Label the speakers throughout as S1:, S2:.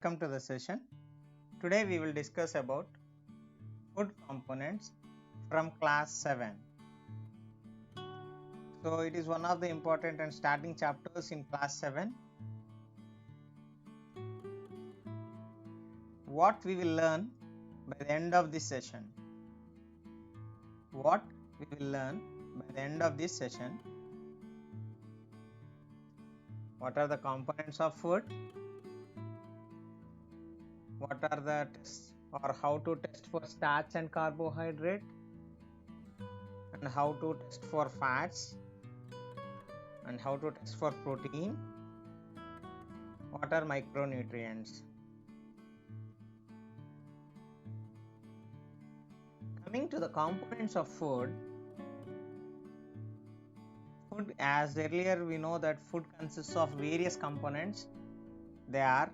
S1: Welcome to the session. Today we will discuss about food components from class 7. So it is one of the important and starting chapters in class 7. What we will learn by the end of this session? What we will learn by the end of this session? What are the components of food? What are the tests or how to test for starch and carbohydrate, and how to test for fats, and how to test for protein? What are micronutrients? Coming to the components of food, as earlier we know that food consists of various components. They are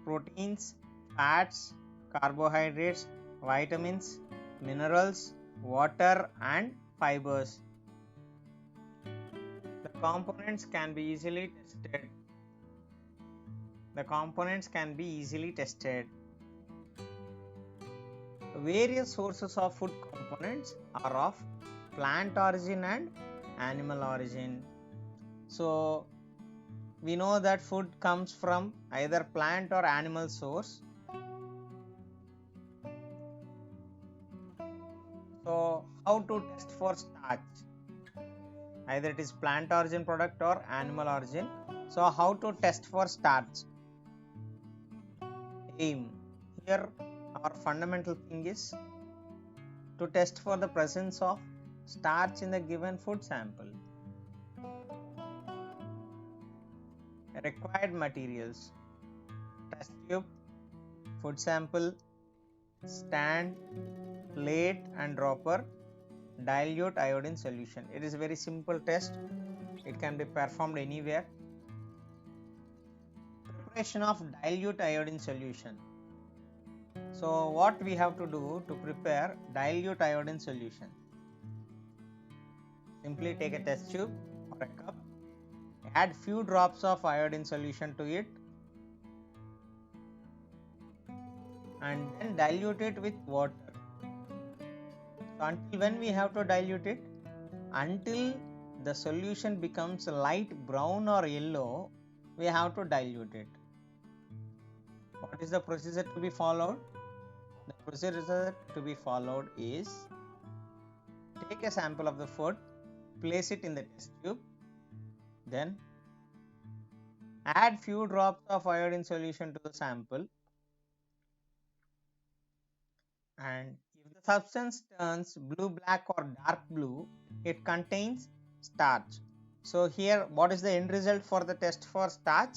S1: proteins, fats, carbohydrates, vitamins, minerals, water and fibers. The components can be easily tested. Various sources of food components are of plant origin and animal origin. So we know that food comes from either plant or animal source. So how to test for starch? Either it is plant origin product or animal origin. So how to test for starch? Aim. Here our fundamental thing is to test for the presence of starch in the given food sample. Required materials: test tube, food sample, stand, plate and dropper, dilute iodine solution. It is a very simple test. It can be performed anywhere. Preparation of dilute iodine solution. So what we have to do to prepare dilute iodine solution? Simply take a test tube or a cup, add few drops of iodine solution to it and then dilute it with water. So until when we have to dilute it? Until the solution becomes light brown or yellow, we have to dilute it. What is the procedure to be followed? The procedure to be followed is take a sample of the food, place it in the test tube, then add few drops of iodine solution to the sample, and if the substance turns blue, black or dark blue, it contains starch. So here what is the end result for the test for starch?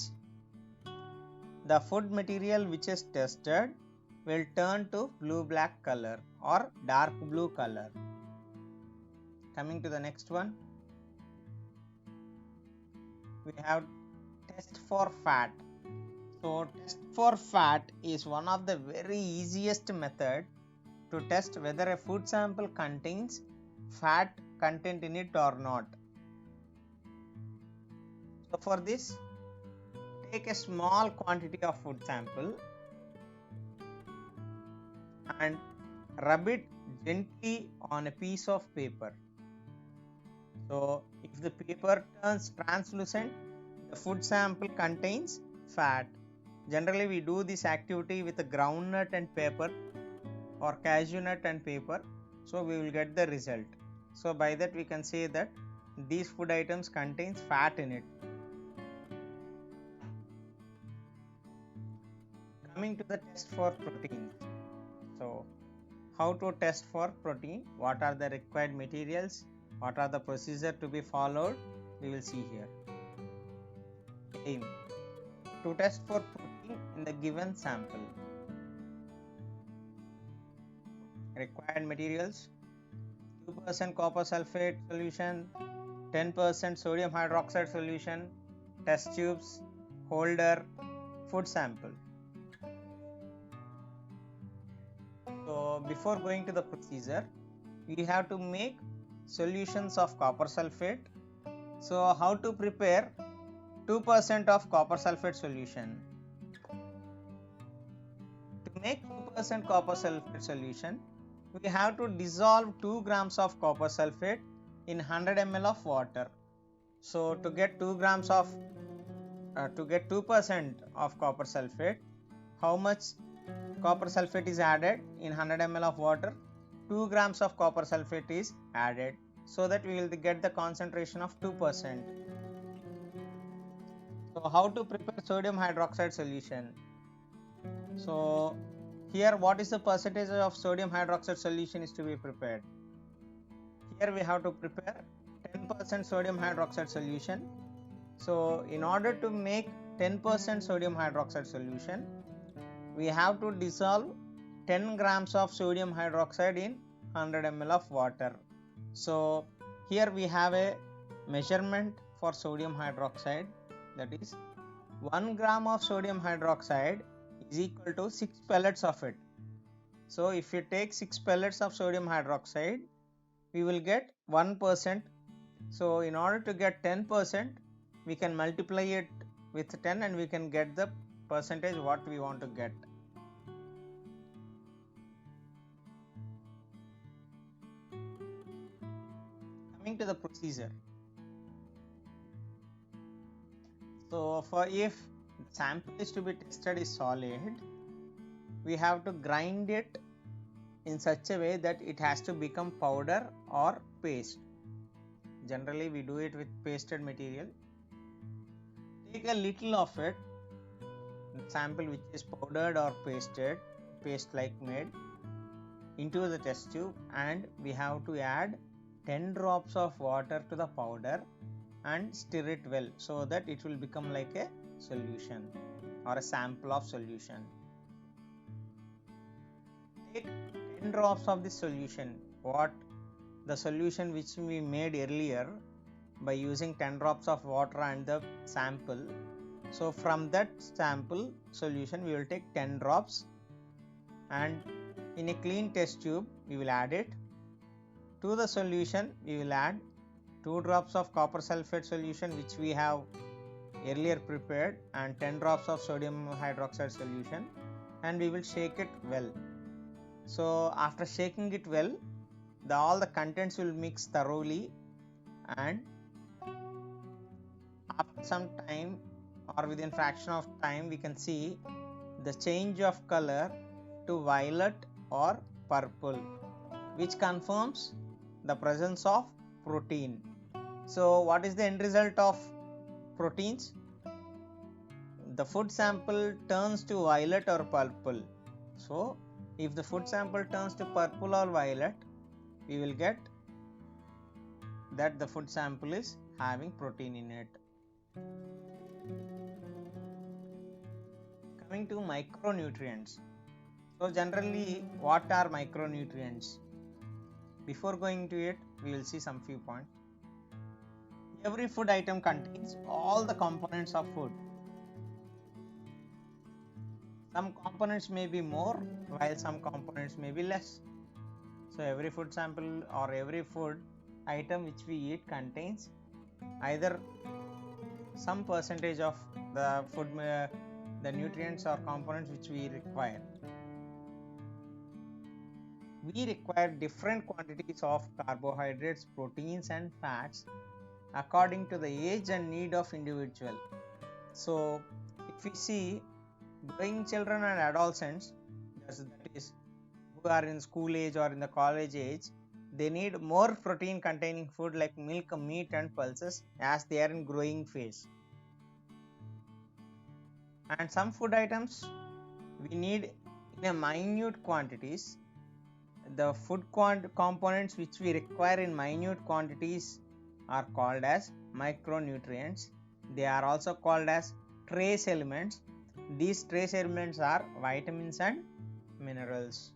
S1: The food material which is tested will turn to blue black color or dark blue color. Coming to the next one, we have test for fat. So test for fat is one of the very easiest method to test whether a food sample contains fat content in it or not. So for this, take a small quantity of food sample and rub it gently on a piece of paper. So if the paper turns translucent, the food sample contains fat. Generally we do this activity with a groundnut and paper or cashew nut and paper, so we will get the result. So by that we can say that these food items contains fat in it. Coming to the test for proteins. So how to test for protein? What are the required materials? What are the procedure to be followed? We will see here. Aim. To test for protein in the given sample. Required materials: 2% copper sulfate solution, 10% sodium hydroxide solution, test tubes, holder, food sample. So before going to the procedure, we have to make solutions of copper sulfate. So how to prepare 2% of copper sulfate solution. To make 2% copper sulfate solution, we have to dissolve 2 grams of copper sulfate in 100 ml of water. So to get 2 grams of to get 2% of copper sulfate, how much copper sulfate is added in 100 ml of water? 2 grams of copper sulfate is added, so that we will get the concentration of 2%. So how to prepare sodium hydroxide solution? So here, what is the percentage of sodium hydroxide solution is to be prepared? Here we have to prepare 10% sodium hydroxide solution. So in order to make 10% sodium hydroxide solution, we have to dissolve 10 grams of sodium hydroxide in 100 ml of water. So here we have a measurement for sodium hydroxide, that is 1 gram of sodium hydroxide is equal to 6 pellets of it. So if you take 6 pellets of sodium hydroxide, we will get 1%. So in order to get 10%, we can multiply it with 10 and we can get the percentage what we want to get. Coming to the procedure. So for if sample is to be tested is solid, we have to grind it in such a way that it has to become powder or paste. Generally we do it with pasted material. Take a little of it, the sample which is powdered or pasted, paste like made, into the test tube, and we have to add 10 drops of water to the powder and stir it well, so that it will become like a solution or a sample of solution. Take 10 drops of the solution, the solution which we made earlier by using 10 drops of water and the sample. So from that sample solution we will take 10 drops, and in a clean test tube we will add it. To the solution we will add 2 drops of copper sulfate solution which we have earlier prepared, and 10 drops of sodium hydroxide solution, and we will shake it well. So after shaking it well, all the contents will mix thoroughly, and after some time or within fraction of time we can see the change of color to violet or purple, which confirms the presence of protein. So what is the end result of proteins? The food sample turns to violet or purple. So if the food sample turns to purple or violet, we will get that the food sample is having protein in it. Coming to micronutrients. So generally, what are micronutrients? Before going to it, we will see some few points. Every food item contains all the components of food. Some components may be more, while some components may be less. So every food sample or every food item which we eat contains either some percentage of the food, the nutrients or components which we require. We require different quantities of carbohydrates, proteins and fats according to the age and need of individual. So if we see growing children and adolescents, that is who are in school age or in the college age, they need more protein containing food like milk, meat and pulses as they are in growing phase. And some food items we need in a minute quantities. The food components which we require in minute quantities are called as micronutrients. They are also called as trace elements. These trace elements are vitamins and minerals.